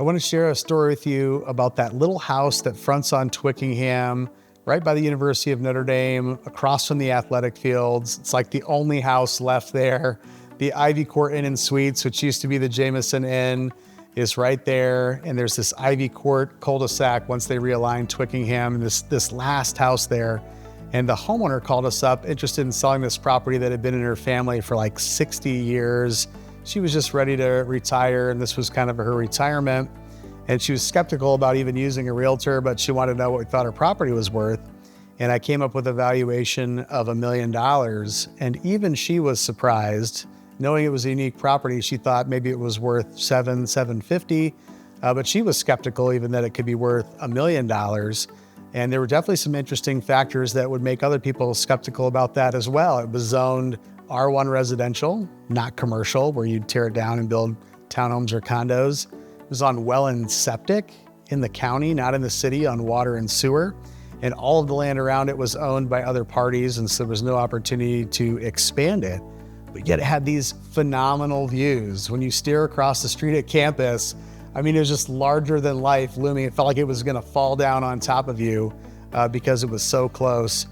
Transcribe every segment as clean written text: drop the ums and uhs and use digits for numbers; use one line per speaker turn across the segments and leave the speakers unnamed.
I want to share a story with you about that little house that fronts on Twickenham, right by the University of Notre Dame, across from the athletic fields. It's like the only house left there. The Ivy Court Inn and Suites, which used to be the Jameson Inn, is right there. And there's this Ivy Court cul-de-sac once they realigned Twickenham, and this last house there. And the homeowner called us up interested in selling this property that had been in her family for like 60 years. She was just ready to retire, and this was kind of her retirement. And she was skeptical about even using a realtor, but she wanted to know what we thought her property was worth. And I came up with a valuation of $1 million. And even she was surprised. Knowing it was a unique property, she thought maybe it was worth $750, but she was skeptical even that it could be worth $1 million. And there were definitely some interesting factors that would make other people skeptical about that as well. It was zoned R1 residential, not commercial, where you'd tear it down and build townhomes or condos. It was on well and septic in the county, not in the city, on water and sewer. And all of the land around it was owned by other parties, and so there was no opportunity to expand it. But yet it had these phenomenal views. When you steer across the street at campus, I mean, it was just larger than life looming. It felt like it was gonna fall down on top of you because it was so close.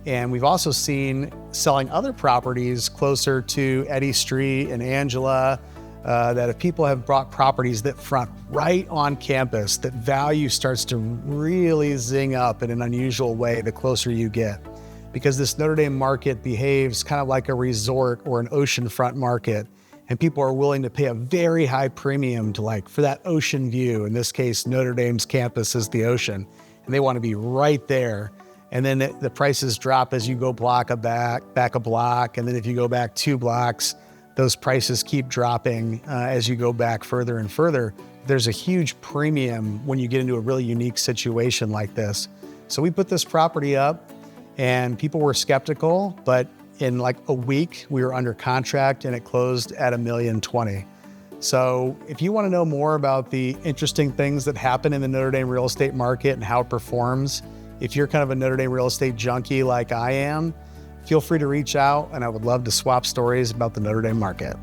And we've also seen selling other properties closer to Eddy Street and Angela, that if people have bought properties that front right on campus, that value starts to really zing up in an unusual way the closer you get. Because this Notre Dame market behaves kind of like a resort or an oceanfront market. And people are willing to pay a very high premium for that ocean view. In this case, Notre Dame's campus is the ocean, and they want to be right there. And then the prices drop as you go back a block. And then if you go back 2 blocks, those prices keep dropping as you go back further and further. There's a huge premium when you get into a really unique situation like this. So we put this property up, and people were skeptical, but in like a week, we were under contract and it closed at $1.02 million. So if you want to know more about the interesting things that happen in the Notre Dame real estate market and how it performs, if you're kind of a Notre Dame real estate junkie like I am, feel free to reach out, and I would love to swap stories about the Notre Dame market.